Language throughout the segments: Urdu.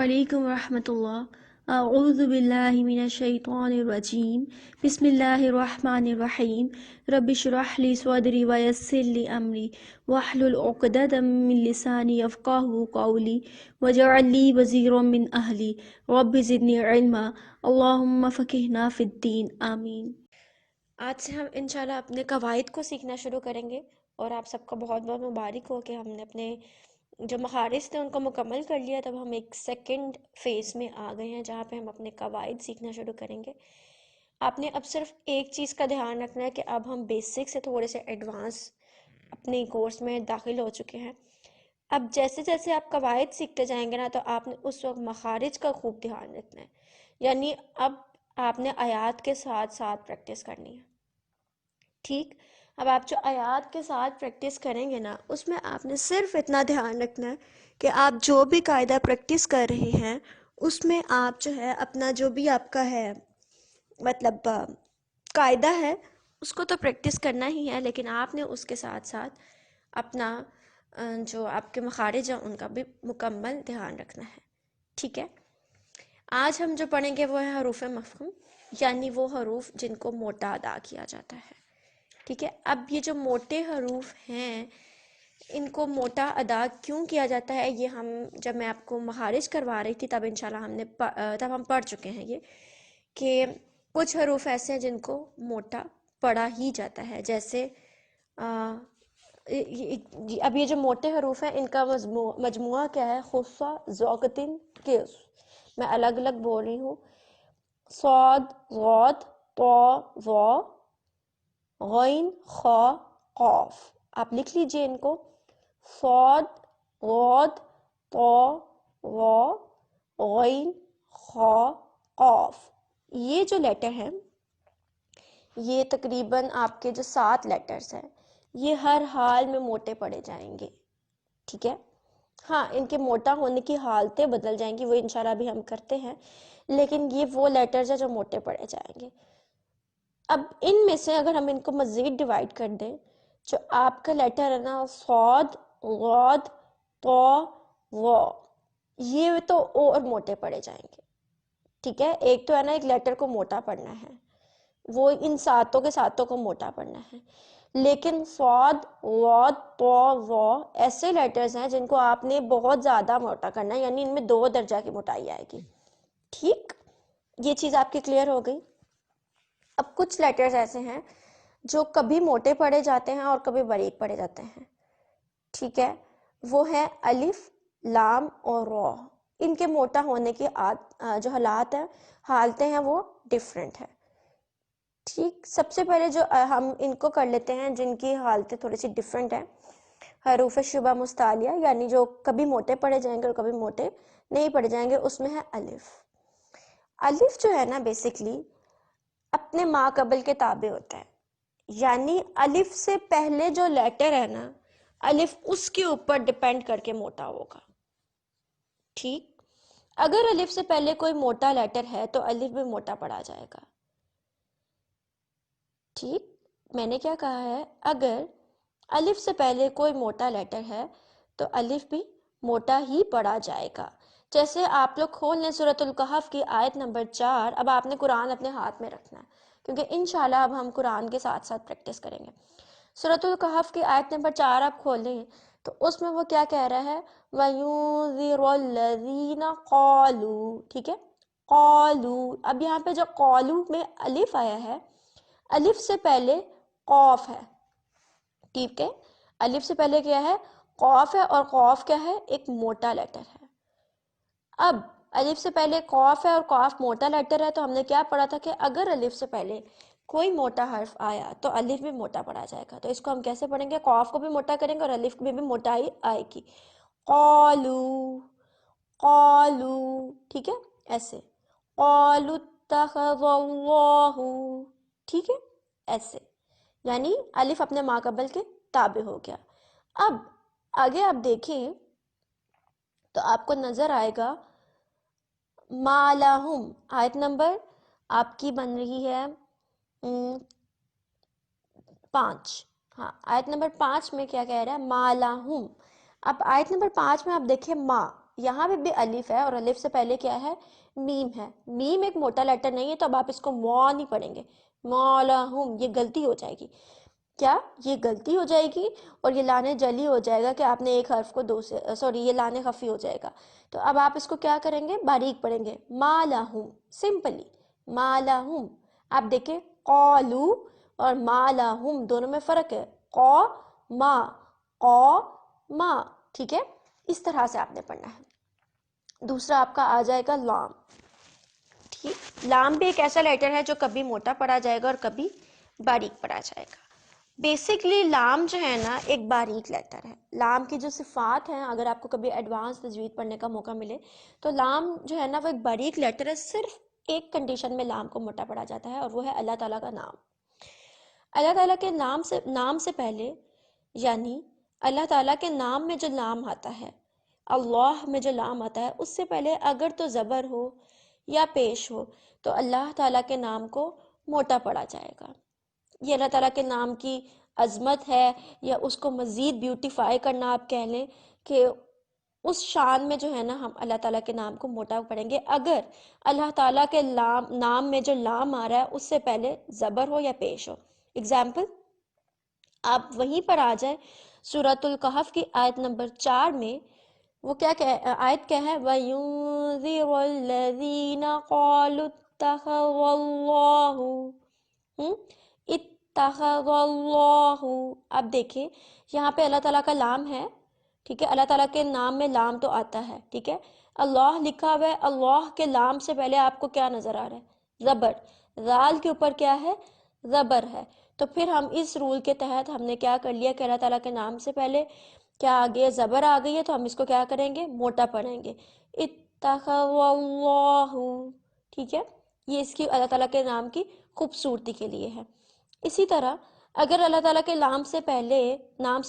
علیکم ورحمۃ اللہ۔ اعوذ باللہ من الشیطان الرجیم، بسم اللہ الرحمن الرحیم۔ رب اشرح لی صدری ویسر لی امری واحلل عقدۃ من لسانی یفقہوا قولی واجعل لی وزیرا من اہلی رب زدنی علما اللہم فقہنا فی الدین، آمین۔ آج سے ہم انشاءاللہ اپنے قواعد کو سیکھنا شروع کریں گے، اور آپ سب کو بہت بہت مبارک ہو کہ ہم نے اپنے جو مخارج تھے ان کو مکمل کر لیا۔ تب ہم ایک سیکنڈ فیز میں آ گئے ہیں جہاں پہ ہم اپنے قواعد سیکھنا شروع کریں گے۔ آپ نے اب صرف ایک چیز کا دھیان رکھنا ہے کہ اب ہم بیسک سے تھوڑے سے ایڈوانس اپنے کورس میں داخل ہو چکے ہیں۔ اب جیسے جیسے آپ قواعد سیکھتے جائیں گے نا، تو آپ نے اس وقت مخارج کا خوب دھیان رکھنا ہے، یعنی اب آپ نے آیات کے ساتھ ساتھ پریکٹس کرنی ہے، ٹھیک؟ اب آپ جو آیات کے ساتھ پریکٹس کریں گے نا، اس میں آپ نے صرف اتنا دھیان رکھنا ہے کہ آپ جو بھی قاعدہ پریکٹس کر رہے ہیں اس میں آپ جو ہے اپنا جو بھی آپ کا ہے مطلب قاعدہ ہے اس کو تو پریکٹس کرنا ہی ہے، لیکن آپ نے اس کے ساتھ ساتھ اپنا جو آپ کے مخارج ہیں ان کا بھی مکمل دھیان رکھنا ہے، ٹھیک ہے؟ آج ہم جو پڑھیں گے وہ ہے حروف مفخم، یعنی وہ حروف جن کو موٹا ادا کیا جاتا ہے، ٹھیک ہے؟ اب یہ جو موٹے حروف ہیں ان کو موٹا ادا کیوں کیا جاتا ہے، یہ جب میں آپ کو مخارج کروا رہی تھی تب انشاءاللہ تب ہم پڑھ چکے ہیں یہ کہ کچھ حروف ایسے ہیں جن کو موٹا پڑھا ہی جاتا ہے، جیسے اب یہ جو موٹے حروف ہیں ان کا مجموعہ کیا ہے؟ خفہ ذوقتن کیس، میں الگ الگ بول رہی ہوں، صاد غاد طا ظا غین خا قاف۔ آپ لکھ لیجئے ان کو، صاد غاد طا ظا غین خا قاف۔ یہ جو لیٹر ہیں یہ تقریباً آپ کے جو 7 لیٹرز ہیں یہ ہر حال میں موٹے پڑے جائیں گے، ٹھیک ہے؟ ہاں، ان کے موٹا ہونے کی حالتیں بدل جائیں گی، وہ انشاءاللہ بھی ہم کرتے ہیں، لیکن یہ وہ لیٹرز ہیں جو موٹے پڑے جائیں گے۔ اب ان میں سے اگر ہم ان کو مزید ڈیوائیڈ کر دیں، جو آپ کا لیٹر ہے نا صاد غاد طا ظا، یہ تو اور موٹے پڑے جائیں گے، ٹھیک ہے؟ ایک تو ہے نا ایک لیٹر کو موٹا پڑھنا ہے، وہ ان ساتوں کے ساتوں کو موٹا پڑھنا ہے، لیکن صاد غاد طا ظا ایسے لیٹرز ہیں جن کو آپ نے بہت زیادہ موٹا کرنا ہے، یعنی ان میں 2 درجہ کی موٹائی آئے گی، ٹھیک؟ یہ چیز آپ کی کلیئر ہو گئی؟ اب کچھ لیٹرز ایسے ہیں جو کبھی موٹے پڑھے جاتے ہیں اور کبھی باریک پڑھے جاتے ہیں، ٹھیک ہے؟ وہ ہے الف، لام اور را۔ ان کے موٹا ہونے کی جو حالات ہیں، حالتیں ہیں، وہ ڈیفرنٹ ہیں، ٹھیک؟ سب سے پہلے جو ہم ان کو کر لیتے ہیں جن کی حالتیں تھوڑی سی ڈیفرنٹ ہیں، حروف شبہ مستعلیہ، یعنی جو کبھی موٹے پڑھے جائیں گے اور کبھی موٹے نہیں پڑھے جائیں گے، اس میں ہے الف۔ الف جو ہے نا بیسکلی اپنے ما قبل کے تابع ہوتا ہے، یعنی الف سے پہلے جو لیٹر ہے نا، الف اس کے اوپر ڈیپینڈ کر کے موٹا ہوگا، ٹھیک؟ اگر الف سے پہلے کوئی موٹا لیٹر ہے تو الف بھی موٹا پڑھا جائے گا، ٹھیک؟ میں نے کیا کہا ہے؟ اگر الف سے پہلے کوئی موٹا لیٹر ہے تو الف بھی موٹا ہی پڑھا جائے گا۔ جیسے آپ لوگ کھول لیں سورۃ الکہف کی آیت نمبر 4، اب آپ نے قرآن اپنے ہاتھ میں رکھنا ہے کیونکہ انشاءاللہ اب ہم قرآن کے ساتھ ساتھ پریکٹس کریں گے۔ سورۃ الکہف کی آیت نمبر 4 آپ کھولیں تو اس میں وہ کیا کہہ رہا ہے؟ وَيُنذِرُ الَّذِينَ قَالُوا، ٹھیک ہے؟ قَالُوا، اب یہاں پہ جو قَالُوا میں الف آیا ہے، الف سے پہلے قاف ہے، ٹھیک ہے؟ الف سے پہلے کیا ہے؟ قاف ہے، اور قاف کیا ہے؟ ایک موٹا لیٹر ہے۔ اب الف سے پہلے قاف ہے اور قاف موٹا لیٹر ہے، تو ہم نے کیا پڑھا تھا کہ اگر الف سے پہلے کوئی موٹا حرف آیا تو الف بھی موٹا پڑھا جائے گا۔ تو اس کو ہم کیسے پڑھیں گے؟ قاف کو بھی موٹا کریں گے اور الف میں بھی موٹائی آئے گی، قالو قالو، ٹھیک ہے؟ ایسے قالوا اتخذ اللہ، ٹھیک ہے؟ ایسے، یعنی الف اپنے ما قبل کے تابع ہو گیا۔ اب آگے آپ دیکھیں تو آپ کو نظر آئے گا ما لہم، آیت نمبر آپ کی بن رہی ہے 5، ہاں آیت نمبر 5 میں کیا کہہ رہا ہے؟ ما لہم۔ اب آیت نمبر 5 میں آپ دیکھیں ما، یہاں پہ بھی الف ہے اور الف سے پہلے کیا ہے؟ میم ہے. میم ایک موٹا لیٹر نہیں ہے، تو اب آپ اس کو مو نہیں پڑھیں گے، مولاہم، یہ غلطی ہو جائے گی. کیا یہ غلطی ہو جائے گی اور یہ لانے جلی ہو جائے گا کہ آپ نے ایک حرف کو دو سے سوری یہ لانے خفی ہو جائے گا. تو اب آپ اس کو کیا کریں گے؟ باریک پڑھیں گے. مالہم، سمپلی مالہم. آپ دیکھیں قالو اور مالہم دونوں میں فرق ہے. ما، ما، ٹھیک ہے؟ اس طرح سے آپ نے پڑھنا ہے. دوسرا آپ کا آ جائے گا لام. ٹھیک، لام بھی ایک ایسا لیٹر ہے جو کبھی موٹا پڑھا جائے گا اور کبھی باریک پڑھا جائے گا. بیسکلی لام جو ہے نا ایک باریک لیٹر ہے. لام کی جو صفات ہیں، اگر آپ کو کبھی ایڈوانس تجوید پڑھنے کا موقع ملے تو لام جو ہے نا وہ ایک باریک لیٹر ہے. صرف ایک کنڈیشن میں لام کو موٹا پڑھا جاتا ہے اور وہ ہے اللہ تعالیٰ کا نام. اللہ تعالیٰ کے نام سے پہلے، یعنی اللہ تعالیٰ کے نام میں جو لام آتا ہے، اللہ میں جو لام آتا ہے، اس سے پہلے اگر تو زبر ہو یا پیش ہو تو اللہ تعالیٰ کے نام کو موٹا پڑھا جائے گا. یہ اللہ تعالیٰ کے نام کی عظمت ہے، یا اس کو مزید بیوٹیفائی کرنا آپ کہہ لیں کہ اس شان میں جو ہے نا ہم اللہ تعالیٰ کے نام کو موٹا پڑھیں گے اگر اللہ تعالیٰ کے نام میں جو لام آ رہا ہے اس سے پہلے زبر ہو یا پیش ہو. اگزامپل آپ وہیں پر آ جائیں سورۃ الکہف کی آیت نمبر 4 میں. وہ آیت کیا ہے؟ وَيُنذِرُ الَّذِينَ قَالُوا اتَّخَذَ اللَّهُ اتخذ اللہ. اب دیکھیں یہاں پہ اللہ تعالیٰ کا لام ہے، ٹھیک ہے؟ اللہ تعالیٰ کے نام میں لام تو آتا ہے، ٹھیک ہے؟ اللہ لکھا ہوا ہے، اللہ کے لام سے پہلے آپ کو کیا نظر آ رہا ہے؟ زبر. ذال کے اوپر کیا ہے؟ زبر ہے. تو پھر ہم اس رول کے تحت ہم نے کیا کر لیا کہ اللہ تعالیٰ کے نام سے پہلے کیا آ گئی ہے؟ زبر آ گئی ہے، تو ہم اس کو کیا کریں گے؟ موٹا پڑھیں گے. اتخذ اللہ، ٹھیک ہے؟ یہ اس کی اللہ تعالیٰ کے نام کی خوبصورتی کے لیے ہے. اسی طرح اگر اللہ تعالیٰ کے نام سے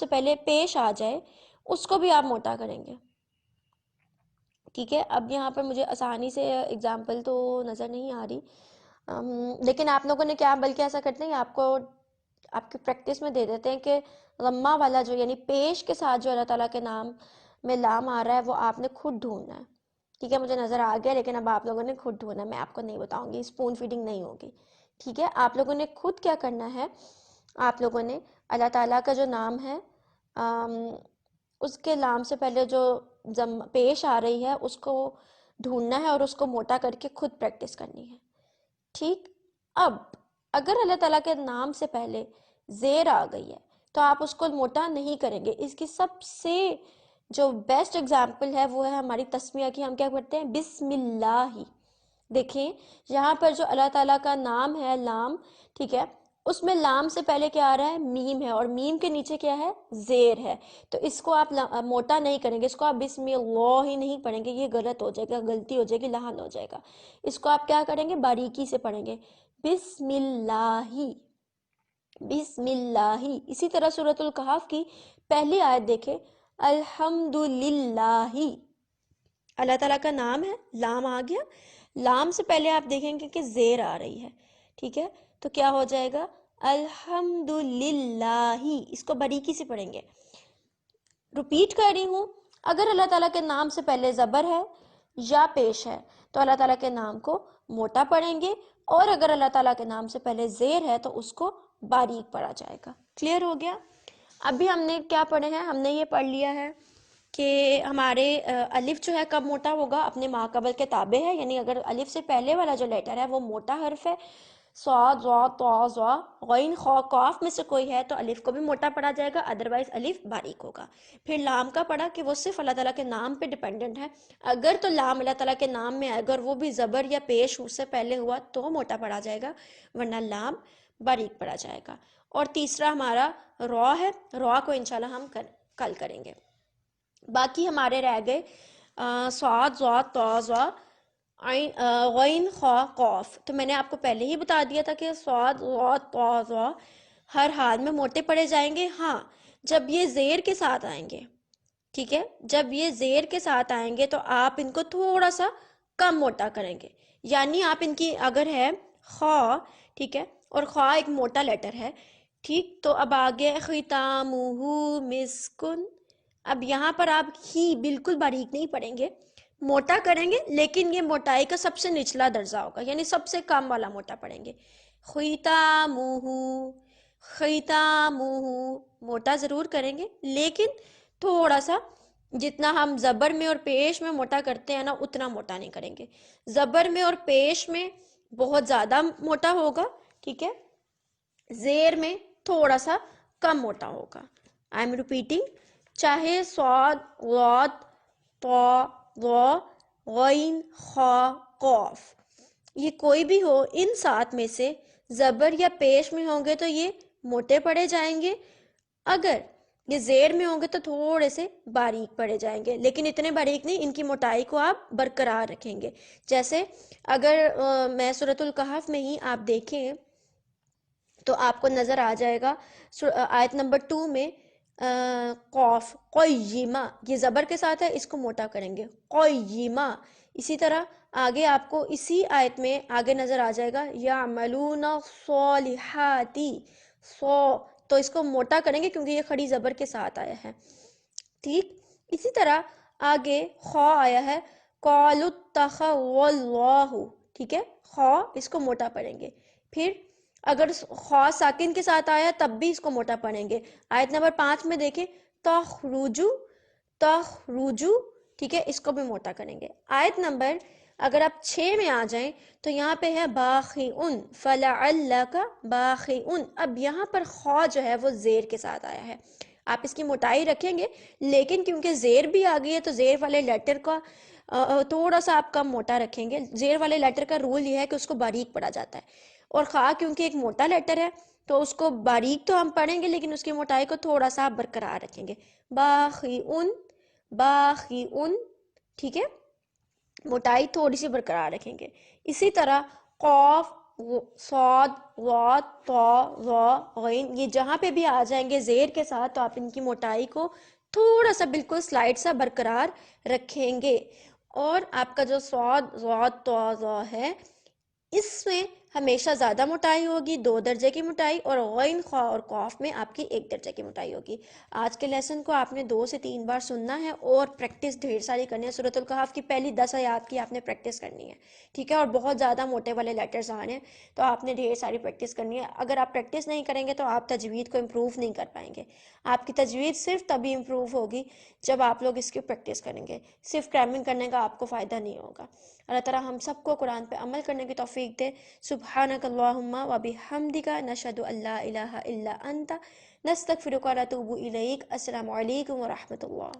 پہلے پیش آ جائے اس کو بھی آپ موٹا کریں گے. ٹھیک ہے؟ اب یہاں پر مجھے آسانی سے اگزامپل تو نظر نہیں آ رہی، لیکن آپ لوگوں نے کیا بلکہ ایسا کرتے ہیں، آپ کو آپ کی پریکٹس میں دے دیتے ہیں کہ غمہ والا جو یعنی پیش کے ساتھ جو اللہ تعالیٰ کے نام میں لام آ رہا ہے وہ آپ نے خود ڈھونڈنا ہے. ٹھیک ہے؟ مجھے نظر آ گیا، لیکن اب آپ لوگوں نے خود ڈھونڈنا ہے، میں آپ کو نہیں بتاؤں گی، اسپون فیڈنگ نہیں ہوگی. ٹھیک ہے؟ آپ لوگوں نے خود کیا کرنا ہے، آپ لوگوں نے اللہ تعالیٰ کا جو نام ہے اس کے لام سے پہلے جو پیش آ رہی ہے اس کو ڈھونڈنا ہے اور اس کو موٹا کر کے خود پریکٹس کرنی ہے. ٹھیک؟ اب اگر اللہ تعالیٰ کے نام سے پہلے زیر آ گئی ہے تو آپ اس کو موٹا نہیں کریں گے. اس کی سب سے جو بیسٹ اگزامپل ہے وہ ہے ہماری تسمیہ کی. ہم کیا کرتے ہیں؟ بسم اللہ. دیکھیں یہاں پر جو اللہ تعالیٰ کا نام ہے لام، ٹھیک ہے، اس میں لام سے پہلے کیا آ رہا ہے؟ میم ہے، اور میم کے نیچے کیا ہے؟ زیر ہے. تو اس کو آپ موٹا نہیں کریں گے، اس کو آپ بسم اللہ ہی نہیں پڑھیں گے، یہ غلط ہو جائے گا، غلطی ہو جائے گی، لحن ہو جائے گا. اس کو آپ کیا کریں گے؟ باریکی سے پڑھیں گے، بسم اللہ، بسم اللہ. اسی طرح سورۃ الکہف کی پہلی آیت دیکھیں، الحمدللہ. اللہ تعالیٰ کا نام ہے، لام آ گیا، لام سے پہلے آپ دیکھیں گے کہ زیر آ رہی ہے. ٹھیک ہے؟ تو کیا ہو جائے گا؟ الحمدللہ. اس کو باریکی سے پڑھیں گے. ریپیٹ کر رہی ہوں، اگر اللہ تعالیٰ کے نام سے پہلے زبر ہے یا پیش ہے تو اللہ تعالیٰ کے نام کو موٹا پڑھیں گے، اور اگر اللہ تعالیٰ کے نام سے پہلے زیر ہے تو اس کو باریک پڑھا جائے گا. کلیئر ہو گیا؟ ابھی ہم نے کیا پڑھے ہیں؟ ہم نے یہ پڑھ لیا ہے کہ ہمارے الف جو ہے کب موٹا ہوگا؟ اپنے ماقبل کے تابع ہے، یعنی اگر الف سے پہلے والا جو لیٹر ہے وہ موٹا حرف ہے، صاد، ضاد، طا، ظا، غین، خا، قاف میں سے کوئی ہے تو الف کو بھی موٹا پڑھا جائے گا، ادروائز الف باریک ہوگا. پھر لام کا پڑھا کہ وہ صرف اللہ تعالیٰ کے نام پہ ڈیپینڈنٹ ہے، اگر تو لام اللہ تعالیٰ کے نام میں اگر وہ بھی زبر یا پیش اس سے پہلے ہوا تو موٹا پڑھا جائے گا، ورنہ لام باریک پڑھا جائے گا. اور تیسرا ہمارا را ہے، را کو انشاءاللہ ہم کل کریں گے. باقی ہمارے رہ گئے صاد، ضاد، طا، ظا، غین، خا، قاف. تو میں نے آپ کو پہلے ہی بتا دیا تھا کہ صاد، ضاد، طا، ظا ہر حال میں موٹے پڑے جائیں گے. ہاں جب یہ زیر کے ساتھ آئیں گے، ٹھیک ہے، جب یہ زیر کے ساتھ آئیں گے تو آپ ان کو تھوڑا سا کم موٹا کریں گے. یعنی آپ ان کی اگر ہے خا، ٹھیک ہے، اور خا ایک موٹا لیٹر ہے، ٹھیک، تو اب آگے ختامہ مسکن، اب یہاں پر آپ ہی بالکل باریک نہیں پڑھیں گے، موٹا کریں گے، لیکن یہ موٹائی کا سب سے نچلا درجہ ہوگا، یعنی سب سے کم والا موٹا پڑھیں گے. ختامہ، ختامہ، موٹا ضرور کریں گے لیکن تھوڑا سا، جتنا ہم زبر میں اور پیش میں موٹا کرتے ہیں نا اتنا موٹا نہیں کریں گے. زبر میں اور پیش میں بہت زیادہ موٹا ہوگا، ٹھیک ہے، زیر میں تھوڑا سا کم موٹا ہوگا. آئی ایم ریپیٹنگ، چاہے صاد، غاد، طا، ظا، غین، خا، قاف، یہ کوئی بھی ہو، ان 7 میں سے زبر یا پیش میں ہوں گے تو یہ موٹے پڑے جائیں گے، اگر یہ زیر میں ہوں گے تو تھوڑے سے باریک پڑے جائیں گے، لیکن اتنے باریک نہیں، ان کی موٹائی کو آپ برقرار رکھیں گے. جیسے اگر میں سورۃ الکہف میں ہی آپ دیکھیں تو آپ کو نظر آ جائے گا آیت نمبر 2 میں قوف، قیمہ، یہ زبر کے ساتھ ہے، اس کو موٹا کریں گے، قیمہ. اسی طرح آگے آپ کو اسی آیت میں آگے نظر آ جائے گا یعملون الصالحات، سو، تو اس کو موٹا کریں گے کیونکہ یہ کھڑی زبر کے ساتھ آیا ہے. ٹھیک، اسی طرح آگے خا آیا ہے، قالوا اتخذ اللہ، ٹھیک ہے، خا اس کو موٹا پڑھیں گے. پھر اگر خا ساکن کے ساتھ آیا تب بھی اس کو موٹا پڑھیں گے. آیت نمبر 5 میں دیکھیں تخرجو، تخرجو، ٹھیک ہے، اس کو بھی موٹا کریں گے. آیت نمبر اگر آپ 6 میں آ جائیں تو یہاں پہ ہے باخئن فلعلک باخئن. اب یہاں پر خا جو ہے وہ زیر کے ساتھ آیا ہے، آپ اس کی موٹائی رکھیں گے لیکن کیونکہ زیر بھی آ گئی ہے تو زیر والے لیٹر کا تھوڑا سا آپ کم موٹا رکھیں گے. زیر والے لیٹر کا رول یہ ہے کہ اس کو باریک پڑھا جاتا ہے، اور خا کیونکہ ایک موٹا لیٹر ہے تو اس کو باریک تو ہم پڑھیں گے لیکن اس کی موٹائی کو تھوڑا سا آپ برقرار رکھیں گے. باخئن، باخئن، ٹھیک ہے، موٹائی تھوڑی سی برقرار رکھیں گے. اسی طرح قاف، صاد، ضاد، طا، ظا، غین، یہ جہاں پہ بھی آ جائیں گے زیر کے ساتھ تو آپ ان کی موٹائی کو تھوڑا سا بالکل سلائڈ سا برقرار رکھیں گے. اور آپ کا جو صاد، ضاد، طا، ظا ہے اس میں ہمیشہ زیادہ موٹائی ہوگی، 2 درجے کی موٹائی، اور غین، خا اور قاف میں آپ کی 1 درجے کی موٹائی ہوگی. آج کے لیسن کو آپ نے 2 سے 3 بار سننا ہے اور پریکٹس ڈھیر ساری کرنی ہے. سورۃ الکہف کی پہلی 10 آیات کی آپ نے پریکٹس کرنی ہے، ٹھیک ہے، اور بہت زیادہ موٹے والے لیٹرز آ رہے ہیں تو آپ نے ڈھیر ساری پریکٹس کرنی ہے. اگر آپ پریکٹس نہیں کریں گے تو آپ تجوید کو امپروو نہیں کر پائیں گے. آپ کی تجوید صرف تبھی امپروو ہوگی جب آپ لوگ اس کی پریکٹس کریں گے، صرف کرامنگ کرنے کا آپ کو فائدہ نہیں ہوگا. اللہ تعالیٰ ہم سب کو قرآن پہ عمل کرنے کی توفیق دے. سبحانک اللہم و بحمدک، نشہد ان لا الہ الا انت، نستغفرک و نتوب الیک. السلام علیکم و رحمۃ اللہ.